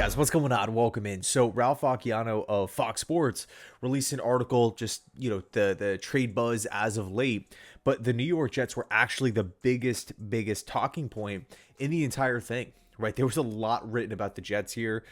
Guys, what's going on? Welcome in. So Ralph Acciano of Fox Sports released an article, just the trade buzz as of late, but the New York Jets were actually the biggest talking point in the entire thing. Right, there was a lot written about the Jets here.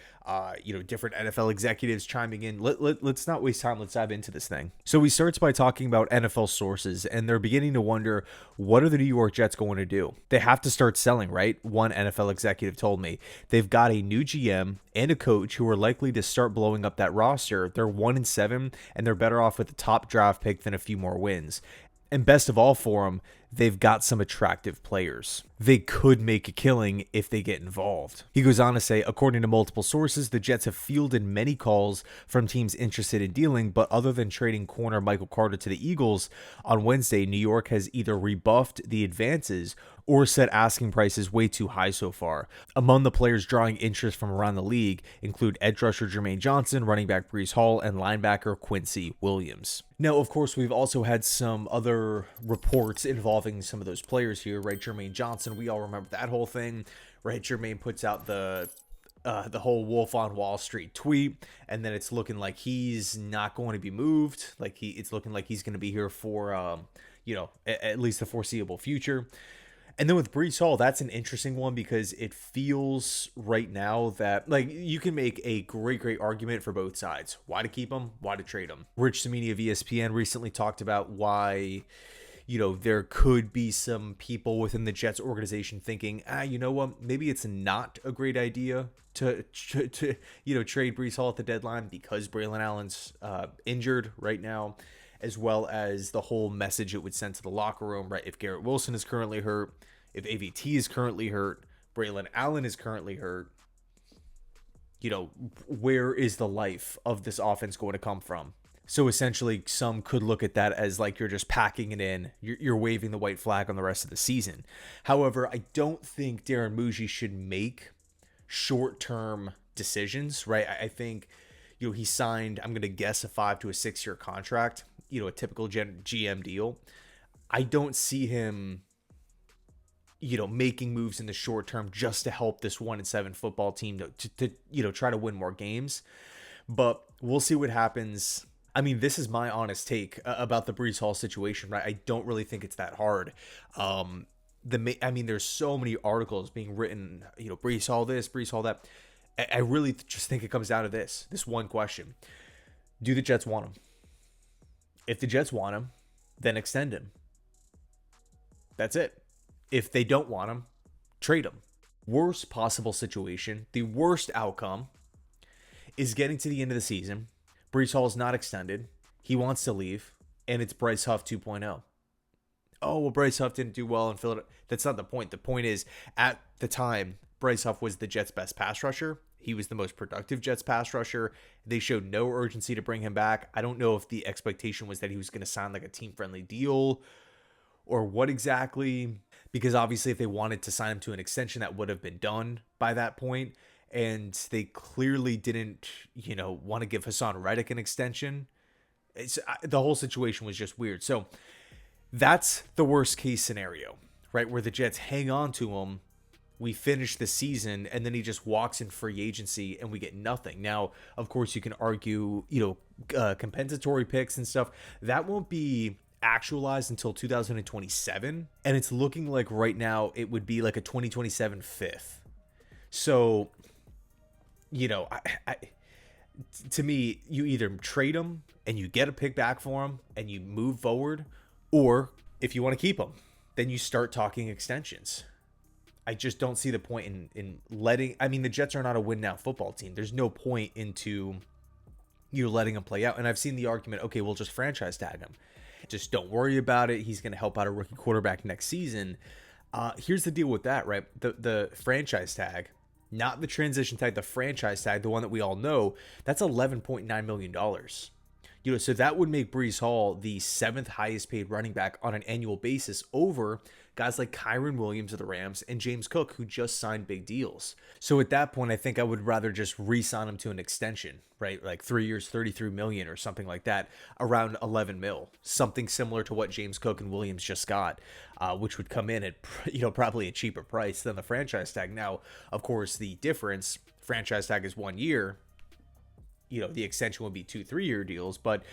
Different NFL executives chiming in. Let's not waste time. Let's dive into this thing. So he starts by talking about NFL sources, and they're beginning to wonder, what are the New York Jets going to do? They have to start selling, right? One NFL executive told me they've got a new GM and a coach who are likely to start blowing up that roster. They're 1-7, and they're better off with a top draft pick than a few more wins. And best of all for them, they've got some attractive players. They could make a killing if they get involved. He goes on to say, according to multiple sources, the Jets have fielded many calls from teams interested in dealing, but other than trading corner Michael Carter to the Eagles on Wednesday, New York has either rebuffed the advances or set asking prices way too high so far. Among the players drawing interest from around the league include edge rusher Jermaine Johnson, running back Breece Hall, and linebacker Quincy Williams. Now, of course, we've also had some other reports involving some of those players here, right? Jermaine Johnson, we all remember that whole thing, right? Jermaine puts out the whole Wolf on Wall Street tweet, and then it's looking like he's not going to be moved. It's looking like he's going to be here for at least the foreseeable future. And then with Breece Hall, that's an interesting one because it feels right now that you can make a great argument for both sides. Why to keep him? Why to trade him? Rich Cimini of ESPN recently talked about why there could be some people within the Jets organization thinking, you know what, maybe it's not a great idea to trade Breece Hall at the deadline because Braylon Allen's injured right now, as well as the whole message it would send to the locker room, right? If Garrett Wilson is currently hurt, if AVT is currently hurt, Braylon Allen is currently hurt, where is the life of this offense going to come from? So essentially, some could look at that as like you're just packing it in. You're waving the white flag on the rest of the season. However, I don't think Darren Muji should make short-term decisions, right? I think, he signed, I'm going to guess, a 5 to a 6 year contract, a typical GM deal. I don't see him, making moves in the short term just to help this 1-7 football team to try to win more games. But we'll see what happens. I mean, this is my honest take about the Breece Hall situation, right? I don't really think it's that hard. There's so many articles being written, Breece Hall this, Breece Hall that. I really just think it comes down to this one question. Do the Jets want him? If the Jets want him, then extend him. That's it. If they don't want him, trade him. Worst possible situation, the worst outcome is getting to the end of the season. Breece Hall is not extended. He wants to leave, and it's Bryce Huff 2.0. Oh, well, Bryce Huff didn't do well in Philadelphia. That's not the point. The point is, at the time, Bryce Huff was the Jets' best pass rusher. He was the most productive Jets pass rusher. They showed no urgency to bring him back. I don't know if the expectation was that he was going to sign like a team-friendly deal or what exactly, because obviously if they wanted to sign him to an extension, that would have been done by that point. And they clearly didn't, want to give Hassan Reddick an extension. The whole situation was just weird. So that's the worst case scenario, right? Where the Jets hang on to him. We finish the season, and then he just walks in free agency, and we get nothing. Now, of course, you can argue, compensatory picks and stuff. That won't be actualized until 2027, and it's looking like right now it would be like a 2027 fifth. So, to me, you either trade him and you get a pick back for him and you move forward, or if you want to keep him, then you start talking extensions. I just don't see the point in letting... I mean, the Jets are not a win-now football team. There's no point into letting him play out. And I've seen the argument, okay, we'll just franchise tag him. Just don't worry about it. He's going to help out a rookie quarterback next season. Here's the deal with that, right? The franchise tag, not the transition tag, the franchise tag, the one that we all know, that's $11.9 million. So that would make Breece Hall the 7th highest paid running back on an annual basis over guys like Quinnen Williams of the Rams and James Cook, who just signed big deals. So at that point, I think I would rather just re-sign him to an extension, right? Like 3 years, $33 million or something like that, around 11 mil, something similar to what James Cook and Williams just got, which would come in at, probably a cheaper price than the franchise tag. Now, of course, the difference franchise tag is 1 year, the extension would be 2 3-year deals. But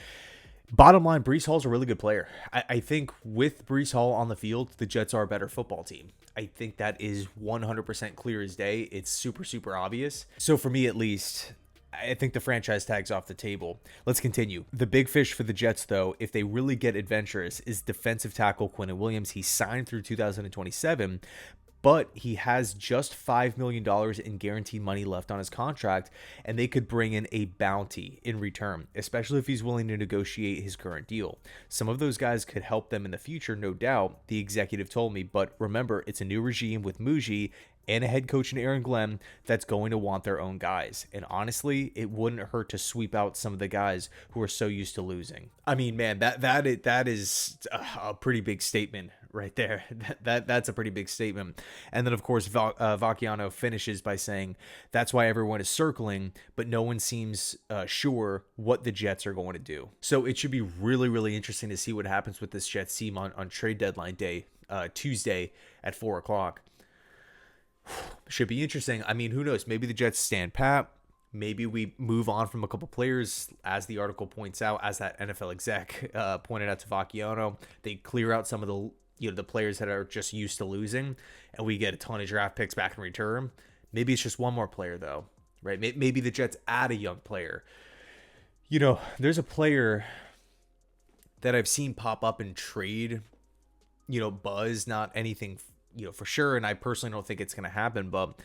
bottom line, Breece Hall's a really good player. I think with Breece Hall on the field, the Jets are a better football team. I think that is 100% clear as day. It's super, super obvious. So for me, at least, I think the franchise tag's off the table. Let's continue. The big fish for the Jets, though, if they really get adventurous, is defensive tackle Quinnen Williams. He signed through 2027, but he has just $5 million in guaranteed money left on his contract, and they could bring in a bounty in return, especially if he's willing to negotiate his current deal. Some of those guys could help them in the future, no doubt, the executive told me, but remember, it's a new regime with Muji and a head coach in Aaron Glenn that's going to want their own guys. And honestly, it wouldn't hurt to sweep out some of the guys who are so used to losing. I mean, man, that is a pretty big statement right there. That's a pretty big statement. And then, of course, Vacchiano finishes by saying that's why everyone is circling, but no one seems sure what the Jets are going to do. So it should be really, really interesting to see what happens with this Jets team on trade deadline day, Tuesday at 4 o'clock. Should be interesting. I mean, who knows? Maybe the Jets stand pat. Maybe we move on from a couple players, as the article points out, as that NFL exec pointed out to Vacchiano. They clear out some of the players that are just used to losing, and we get a ton of draft picks back in return. Maybe it's just one more player, though, right? Maybe the Jets add a young player. There's a player that I've seen pop up in trade, buzz, not anything for sure, and I personally don't think it's going to happen, but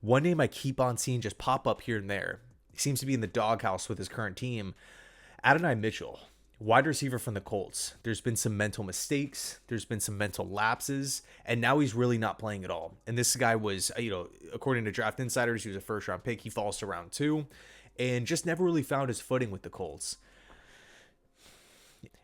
one name I keep on seeing just pop up here and there, he seems to be in the doghouse with his current team, Adonai Mitchell, wide receiver from the Colts. There's been some mental mistakes, there's been some mental lapses, and now he's really not playing at all. And this guy was, according to Draft Insiders, he was a first-round pick. He falls to round 2 and just never really found his footing with the Colts.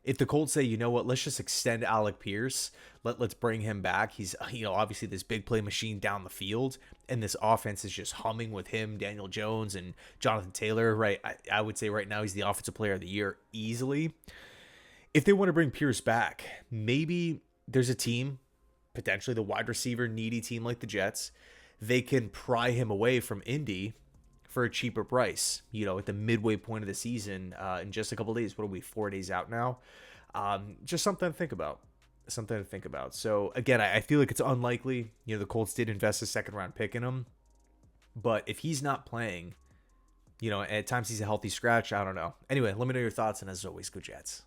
If the Colts say, you know what, let's just extend Alec Pierce, let's bring him back. He's, obviously this big play machine down the field, and this offense is just humming with him, Daniel Jones, and Jonathan Taylor, right? I would say right now he's the offensive player of the year easily. If they want to bring Pierce back, maybe there's a team, potentially the wide receiver needy team like the Jets, they can pry him away from Indy for a cheaper price, at the midway point of the season, in just a couple of days. What are we, 4 days out now? Just something to think about. So again, I feel like it's unlikely. The Colts did invest a second-round pick in him, but if he's not playing, at times he's a healthy scratch. I don't know. Anyway, let me know your thoughts, and as always, go Jets.